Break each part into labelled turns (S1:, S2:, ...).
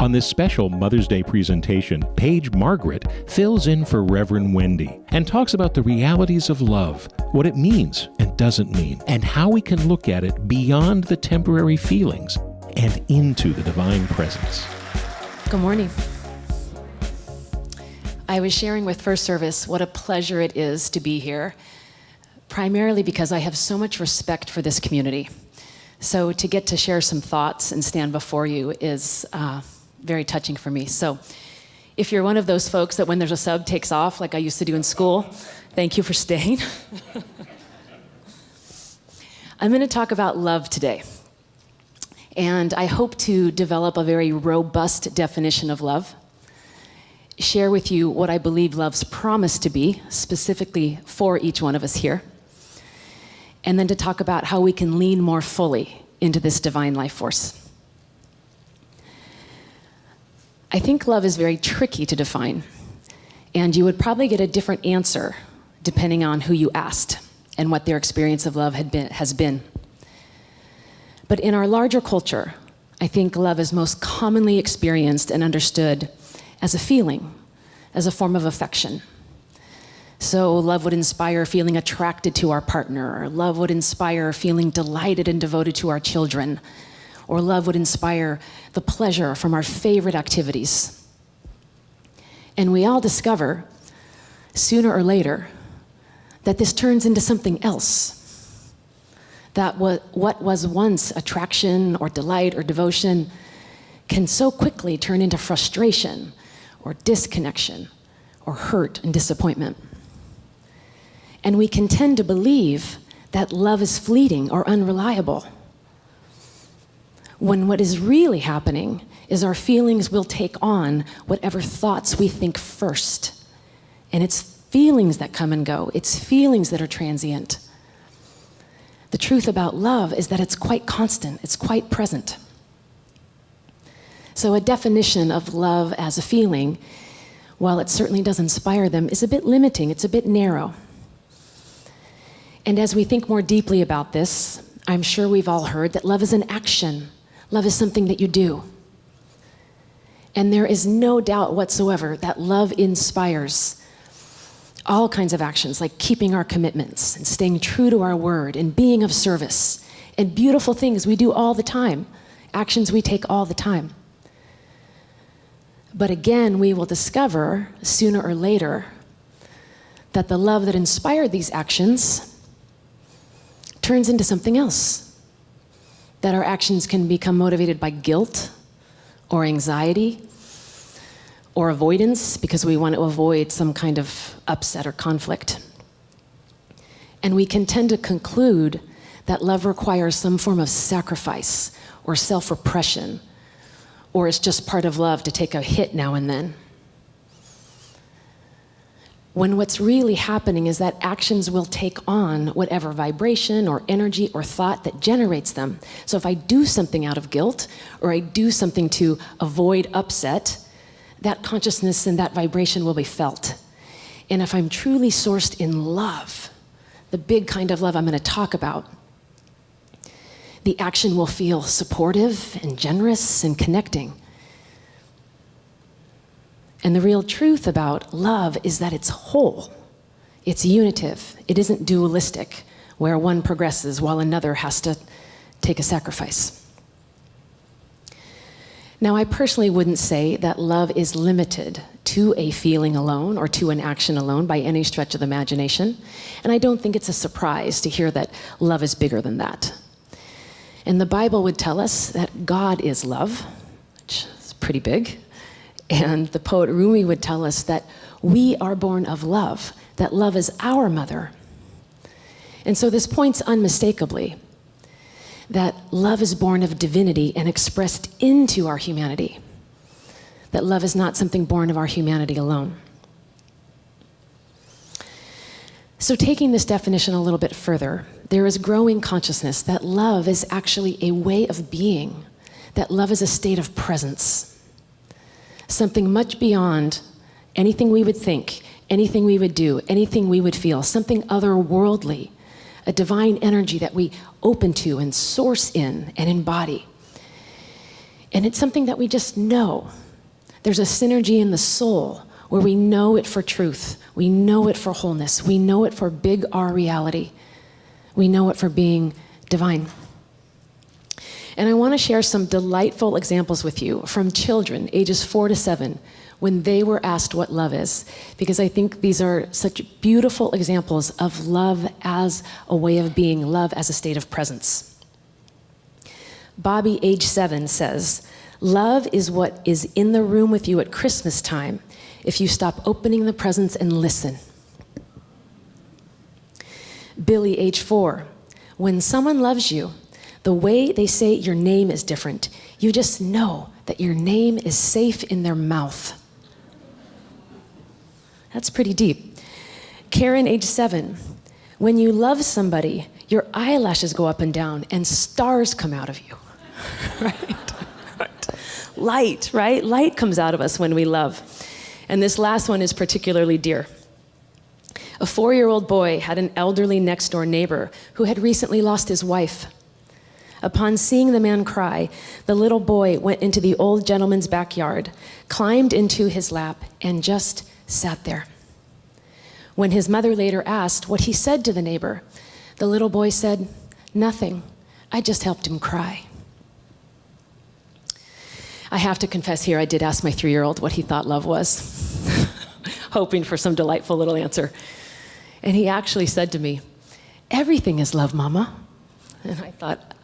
S1: On this special Mother's Day presentation, Paige Margaret fills in for Reverend Wendy and talks about the realities of love, what it means and doesn't mean, and how we can look at it beyond the temporary feelings and into the divine presence.
S2: Good morning. I was sharing with First Service what a pleasure it is to be here, primarily because I have so much respect for this community. So to get to share some thoughts and stand before you is very touching for me. So if you're one of those folks that when there's a sub takes off, like I used to do in school, thank you for staying. I'm going to talk about love today. And I hope to develop a very robust definition of love, share with you what I believe love's promise to be, specifically for each one of us here, and then to talk about how we can lean more fully into this divine life force. I think love is very tricky to define, and you would probably get a different answer depending on who you asked and what their experience of love has been. But in our larger culture, I think love is most commonly experienced and understood as a feeling, as a form of affection. So love would inspire feeling attracted to our partner, or love would inspire feeling delighted and devoted to our children, or love would inspire the pleasure from our favorite activities. And we all discover, sooner or later, that this turns into something else. That what was once attraction or delight or devotion can so quickly turn into frustration or disconnection or hurt and disappointment. And we can tend to believe that love is fleeting or unreliable, when what is really happening is our feelings will take on whatever thoughts we think first. And it's feelings that come and go. It's feelings that are transient. The truth about love is that it's quite constant. It's quite present. So a definition of love as a feeling, while it certainly does inspire them, is a bit limiting. It's a bit narrow. And as we think more deeply about this, I'm sure we've all heard that love is an action. Love is something that you do. And there is no doubt whatsoever that love inspires all kinds of actions, like keeping our commitments and staying true to our word and being of service and beautiful things we do all the time, actions we take all the time. But again, we will discover sooner or later that the love that inspired these actions turns into something else. That our actions can become motivated by guilt or anxiety or avoidance because we want to avoid some kind of upset or conflict. And we can tend to conclude that love requires some form of sacrifice or self-repression, or it's just part of love to take a hit now and then. When what's really happening is that actions will take on whatever vibration or energy or thought that generates them. So if I do something out of guilt, or I do something to avoid upset, that consciousness and that vibration will be felt. And if I'm truly sourced in love, the big kind of love I'm going to talk about, the action will feel supportive and generous and connecting. And the real truth about love is that it's whole. It's unitive. It isn't dualistic, where one progresses while another has to take a sacrifice. Now, I personally wouldn't say that love is limited to a feeling alone or to an action alone by any stretch of the imagination. And I don't think it's a surprise to hear that love is bigger than that. And the Bible would tell us that God is love, which is pretty big. And the poet Rumi would tell us that we are born of love, that love is our mother. And so this points unmistakably that love is born of divinity and expressed into our humanity, that love is not something born of our humanity alone. So taking this definition a little bit further, there is growing consciousness that love is actually a way of being, that love is a state of presence. Something much beyond anything we would think, anything we would do, anything we would feel, something otherworldly, a divine energy that we open to and source in and embody. And it's something that we just know. There's a synergy in the soul where we know it for truth. We know it for wholeness. We know it for big R reality. We know it for being divine. And I want to share some delightful examples with you from children, ages 4 to 7, when they were asked what love is, because I think these are such beautiful examples of love as a way of being, love as a state of presence. Bobby, age 7, says, "Love is what is in the room with you at Christmas time if you stop opening the presents and listen." Billy, age 4, "When someone loves you, the way they say your name is different. You just know that your name is safe in their mouth." That's pretty deep. Karen, age 7, "When you love somebody, your eyelashes go up and down and stars come out of you." Right? Light, right? Light comes out of us when we love. And this last one is particularly dear. A 4-year-old boy had an elderly next-door neighbor who had recently lost his wife. Upon seeing the man cry, the little boy went into the old gentleman's backyard, climbed into his lap, and just sat there. When his mother later asked what he said to the neighbor, the little boy said, "Nothing. I just helped him cry." I have to confess here, I did ask my 3-year-old what he thought love was, hoping for some delightful little answer. And he actually said to me, "Everything is love, Mama." And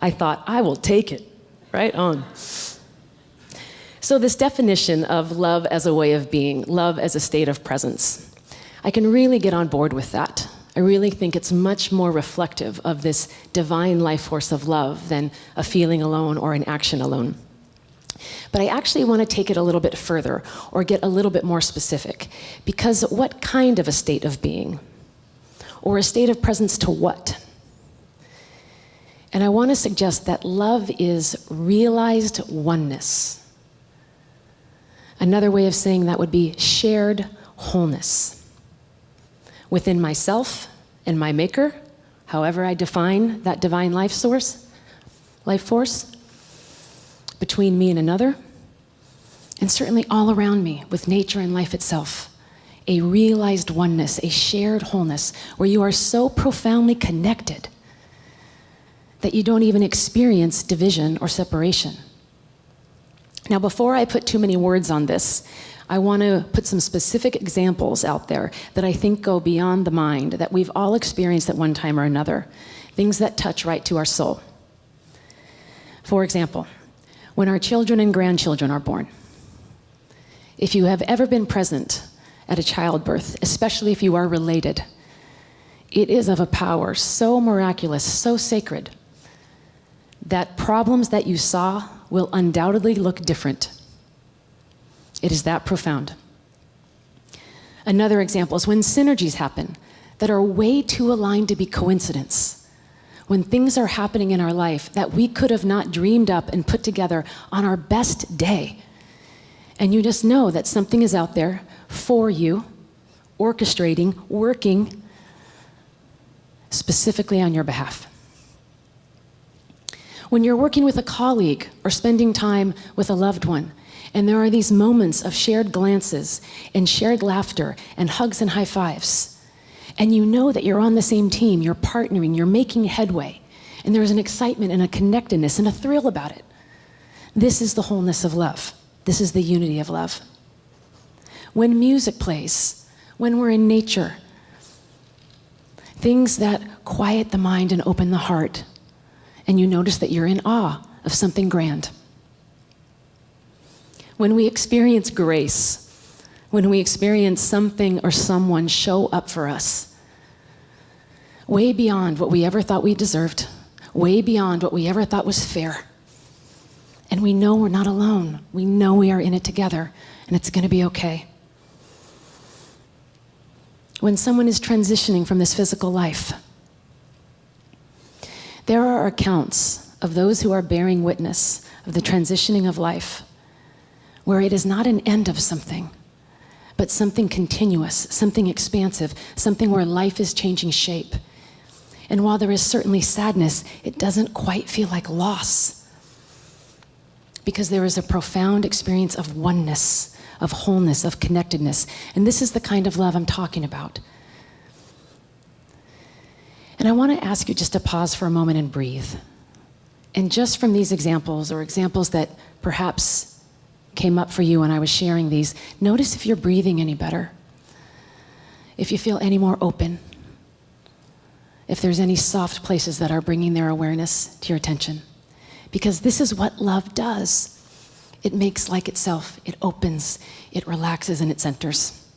S2: I thought, I will take it. Right on. So this definition of love as a way of being, love as a state of presence, I can really get on board with that. I really think it's much more reflective of this divine life force of love than a feeling alone or an action alone. But I actually want to take it a little bit further or get a little bit more specific, because what kind of a state of being? Or a state of presence to what? And I want to suggest that love is realized oneness. Another way of saying that would be shared wholeness. Within myself and my maker, however I define that divine life force, between me and another, and certainly all around me with nature and life itself. A realized oneness, a shared wholeness, where you are so profoundly connected that you don't even experience division or separation. Now, before I put too many words on this, I want to put some specific examples out there that I think go beyond the mind, that we've all experienced at one time or another, things that touch right to our soul. For example, when our children and grandchildren are born. If you have ever been present at a childbirth, especially if you are related, it is of a power so miraculous, so sacred, that problems that you saw will undoubtedly look different. It is that profound. Another example is when synergies happen that are way too aligned to be coincidence. When things are happening in our life that we could have not dreamed up and put together on our best day. And you just know that something is out there for you, orchestrating, working specifically on your behalf. When you're working with a colleague or spending time with a loved one, and there are these moments of shared glances and shared laughter and hugs and high fives, and you know that you're on the same team, you're partnering, you're making headway, and there's an excitement and a connectedness and a thrill about it. This is the wholeness of love. This is the unity of love. When music plays, when we're in nature, things that quiet the mind and open the heart, and you notice that you're in awe of something grand. When we experience grace, when we experience something or someone show up for us, way beyond what we ever thought we deserved, way beyond what we ever thought was fair. And we know we're not alone. We know we are in it together, and it's going to be okay. When someone is transitioning from this physical life, there are accounts of those who are bearing witness of the transitioning of life, where it is not an end of something, but something continuous, something expansive, something where life is changing shape. And while there is certainly sadness, it doesn't quite feel like loss, because there is a profound experience of oneness, of wholeness, of connectedness. And this is the kind of love I'm talking about. And I want to ask you just to pause for a moment and breathe. And just from these examples, or examples that perhaps came up for you when I was sharing these, notice if you're breathing any better, if you feel any more open, if there's any soft places that are bringing their awareness to your attention. Because this is what love does. It makes like itself, it opens, it relaxes, and it centers.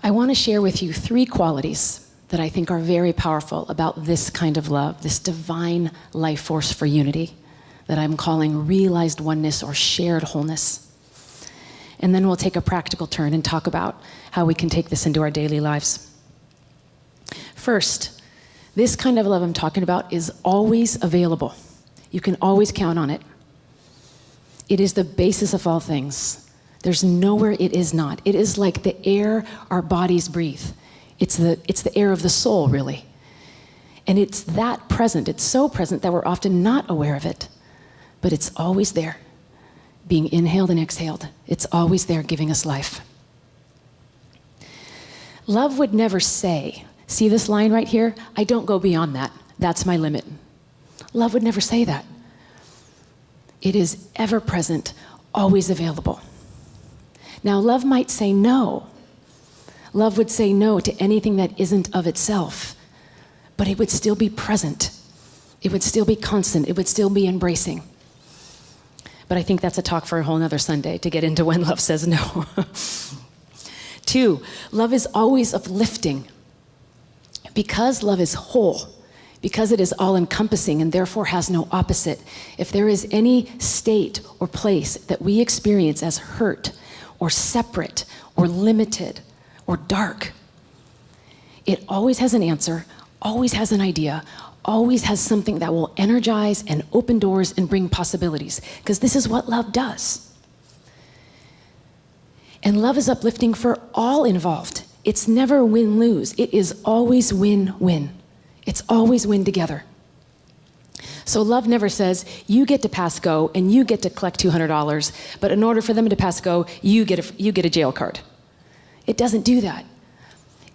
S2: I want to share with you 3 qualities that I think are very powerful about this kind of love, this divine life force for unity that I'm calling realized oneness or shared wholeness. And then we'll take a practical turn and talk about how we can take this into our daily lives. First, this kind of love I'm talking about is always available. You can always count on it. It is the basis of all things. There's nowhere it is not. It is like the air our bodies breathe. It's the air of the soul, really. And it's that present. It's so present that we're often not aware of it. But it's always there, being inhaled and exhaled. It's always there, giving us life. Love would never say, see this line right here? I don't go beyond that. That's my limit. Love would never say that. It is ever present, always available. Now, love might say no. Love would say no to anything that isn't of itself, but it would still be present. It would still be constant. It would still be embracing. But I think that's a talk for a whole nother Sunday to get into when love says no. 2, love is always uplifting. Because love is whole, because it is all-encompassing and therefore has no opposite, if there is any state or place that we experience as hurt or separate or limited or dark, it always has an answer, always has an idea, always has something that will energize and open doors and bring possibilities, because this is what love does. And love is uplifting for all involved. It's never win-lose. It is always win-win. It's always win together. So love never says, you get to pass go and you get to collect $200, but in order for them to pass go, you get a jail card. It doesn't do that.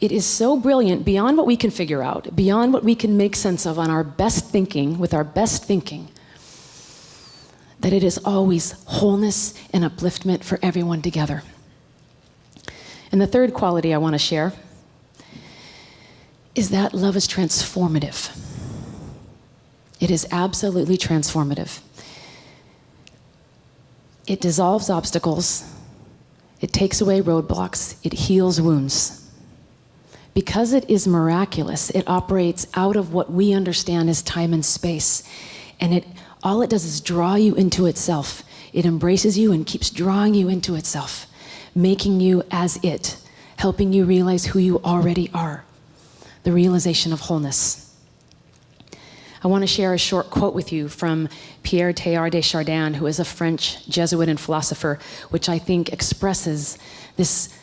S2: It is so brilliant, beyond what we can figure out, beyond what we can make sense of on our best thinking, with our best thinking, that it is always wholeness and upliftment for everyone together. And the third quality I want to share is that love is transformative. It is absolutely transformative. It dissolves obstacles. It takes away roadblocks. It heals wounds. Because it is miraculous, it operates out of what we understand as time and space. And all it does is draw you into itself. It embraces you and keeps drawing you into itself, making you as it, helping you realize who you already are, the realization of wholeness. I want to share a short quote with you from Pierre Teilhard de Chardin, who is a French Jesuit and philosopher, which I think expresses this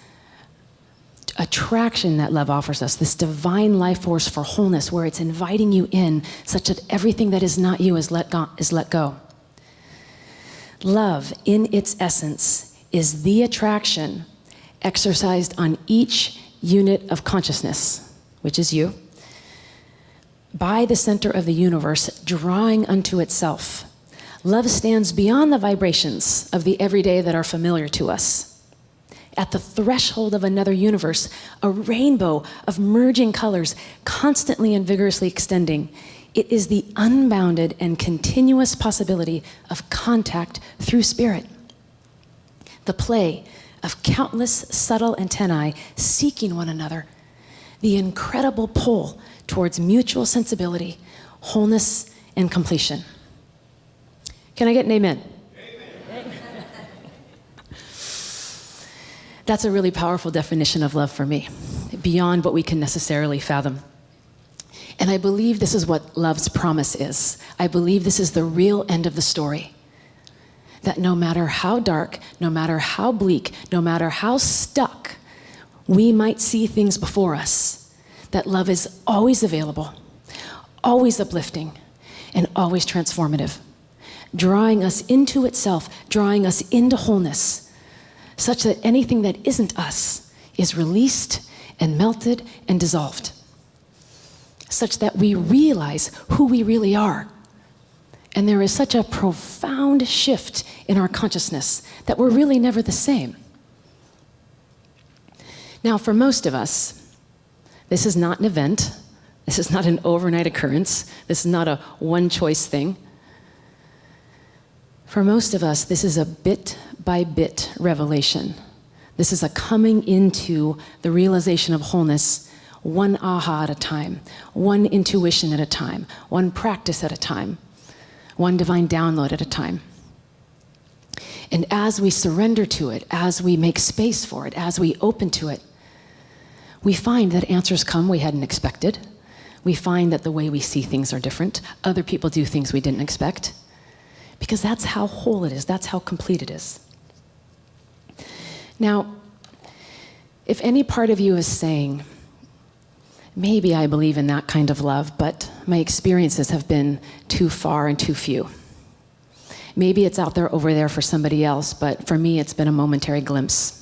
S2: attraction that love offers us, this divine life force for wholeness, where it's inviting you in such that everything that is not you is let go. Love, in its essence, is the attraction exercised on each unit of consciousness, which is you, by the center of the universe, drawing unto itself. Love stands beyond the vibrations of the everyday that are familiar to us. At the threshold of another universe, a rainbow of merging colors, constantly and vigorously extending. It is the unbounded and continuous possibility of contact through spirit. The play of countless subtle antennae seeking one another. The incredible pull towards mutual sensibility, wholeness, and completion. Can I get an amen? Amen. That's a really powerful definition of love for me, beyond what we can necessarily fathom. And I believe this is what love's promise is. I believe this is the real end of the story. That no matter how dark, no matter how bleak, no matter how stuck we might see things before us, that love is always available, always uplifting, and always transformative. drawing us into itself, drawing us into wholeness, such that anything that isn't us is released and melted and dissolved, such that we realize who we really are. And there is such a profound shift in our consciousness that we're really never the same. Now, for most of us, this is not an event. This is not an overnight occurrence. This is not a one-choice thing. For most of us, this is a bit-by-bit revelation. This is a coming into the realization of wholeness, one aha at a time, one intuition at a time, one practice at a time, one divine download at a time. And as we surrender to it, as we make space for it, as we open to it, we find that answers come we hadn't expected. We find that the way we see things are different. Other people do things we didn't expect. Because that's how whole it is. That's how complete it is. Now, if any part of you is saying, maybe I believe in that kind of love, but my experiences have been too far and too few. Maybe it's out there over there for somebody else, but for me it's been a momentary glimpse.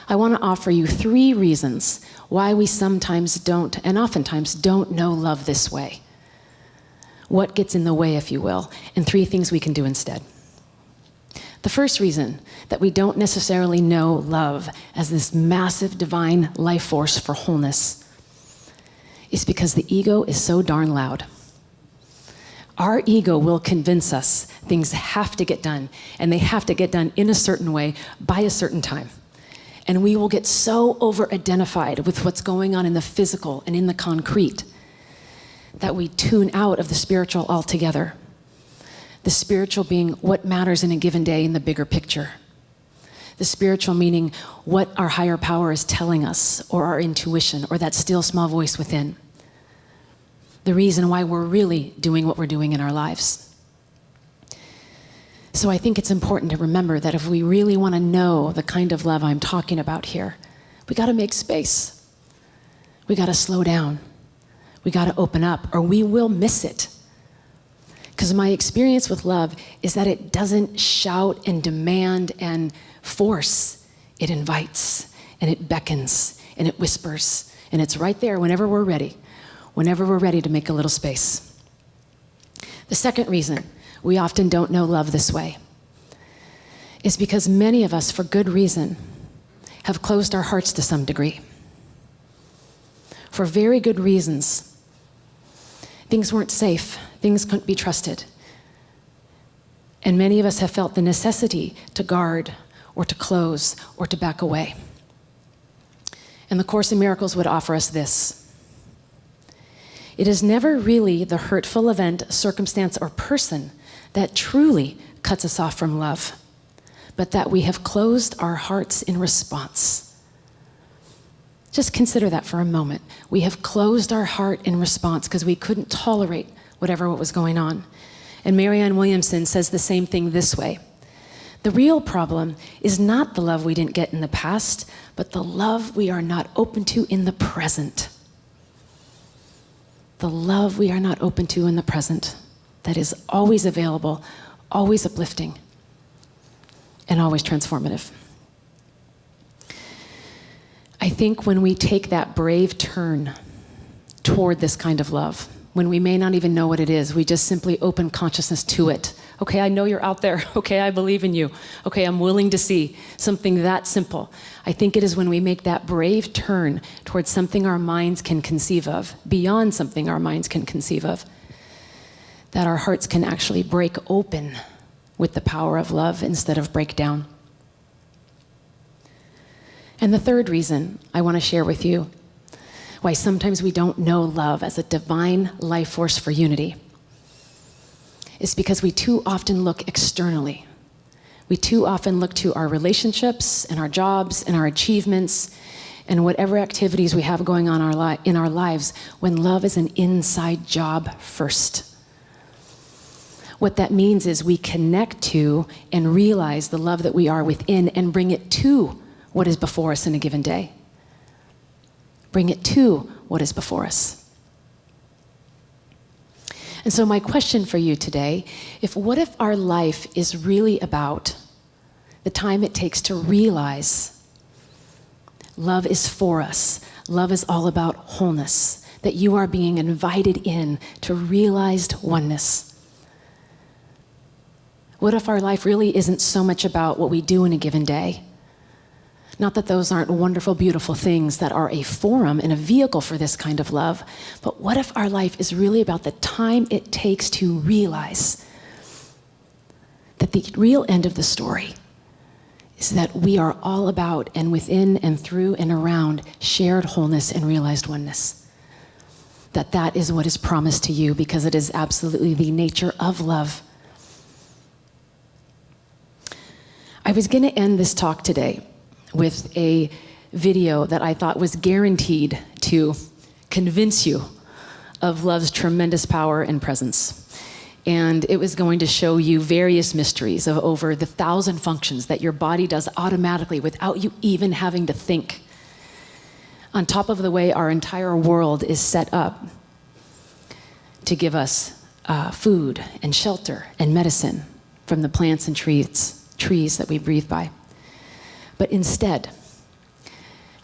S2: I want to offer you 3 reasons why we sometimes don't, and oftentimes don't know love this way. What gets in the way, if you will, and 3 things we can do instead. The first reason that we don't necessarily know love as this massive divine life force for wholeness is because the ego is so darn loud. Our ego will convince us things have to get done, and they have to get done in a certain way by a certain time. And we will get so over-identified with what's going on in the physical and in the concrete that we tune out of the spiritual altogether. The spiritual being what matters in a given day in the bigger picture. The spiritual meaning what our higher power is telling us, or our intuition, or that still small voice within. The reason why we're really doing what we're doing in our lives. So I think it's important to remember that if we really want to know the kind of love I'm talking about here, we got to make space. We got to slow down. We got to open up, or we will miss it. Because my experience with love is that it doesn't shout and demand and force. It invites, and it beckons, and it whispers, and it's right there whenever we're ready to make a little space. The second reason we often don't know love this way is because many of us, for good reason, have closed our hearts to some degree. For very good reasons. Things weren't safe. Things couldn't be trusted. And many of us have felt the necessity to guard or to close or to back away. And the Course in Miracles would offer us this. It is never really the hurtful event, circumstance, or person that truly cuts us off from love, but that we have closed our hearts in response. Just consider that for a moment. We have closed our heart in response because we couldn't tolerate what was going on. And Marianne Williamson says the same thing this way. The real problem is not the love we didn't get in the past, but the love we are not open to in the present. The love we are not open to in the present. That is always available, always uplifting, and always transformative. I think when we take that brave turn toward this kind of love, when we may not even know what it is, we just simply open consciousness to it. Okay, I know you're out there. Okay, I believe in you. Okay, I'm willing to see something that simple. I think it is when we make that brave turn towards something our minds can conceive of, beyond something our minds can conceive of, that our hearts can actually break open with the power of love instead of break down. And the third reason I want to share with you why sometimes we don't know love as a divine life force for unity is because we too often look externally. We too often look to our relationships and our jobs and our achievements and whatever activities we have going on in our lives when love is an inside job first. What that means is we connect to and realize the love that we are within and bring it to what is before us in a given day. Bring it to what is before us. And so my question for you today, what if our life is really about the time it takes to realize love is for us. Love is all about wholeness, that you are being invited in to realized oneness. What if our life really isn't so much about what we do in a given day? Not that those aren't wonderful, beautiful things that are a forum and a vehicle for this kind of love, but what if our life is really about the time it takes to realize that the real end of the story is that we are all about and within and through and around shared wholeness and realized oneness. That is what is promised to you because it is absolutely the nature of love. I was going to end this talk today with a video that I thought was guaranteed to convince you of love's tremendous power and presence. And it was going to show you various mysteries of over the 1,000 functions that your body does automatically without you even having to think. On top of the way our entire world is set up to give us food and shelter and medicine from the plants and trees that we breathe by. But instead,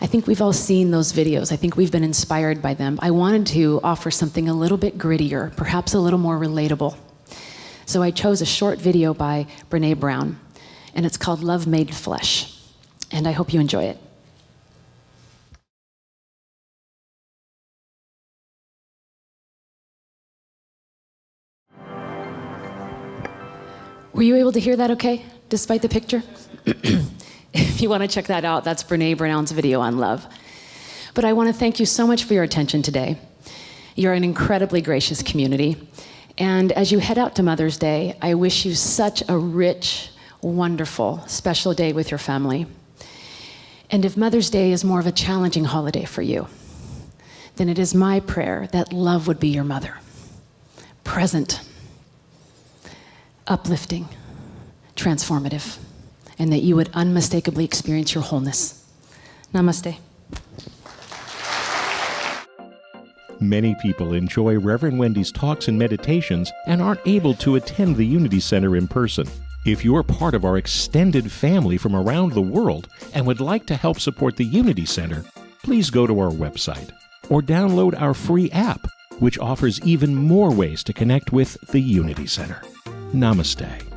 S2: I think we've all seen those videos. I think we've been inspired by them. I wanted to offer something a little bit grittier, perhaps a little more relatable. So I chose a short video by Brené Brown, and it's called Love Made Flesh. And I hope you enjoy it. Were you able to hear that okay, despite the picture? If you want to check that out, that's Brené Brown's video on love. But I want to thank you so much for your attention today. You're an incredibly gracious community. And as you head out to Mother's Day, I wish you such a rich, wonderful, special day with your family. And if Mother's Day is more of a challenging holiday for you, then it is my prayer that love would be your mother. Present, uplifting, transformative, and that you would unmistakably experience your wholeness. Namaste.
S1: Many people enjoy Reverend Wendy's talks and meditations and aren't able to attend the Unity Center in person. If you're part of our extended family from around the world and would like to help support the Unity Center, please go to our website or download our free app, which offers even more ways to connect with the Unity Center. Namaste.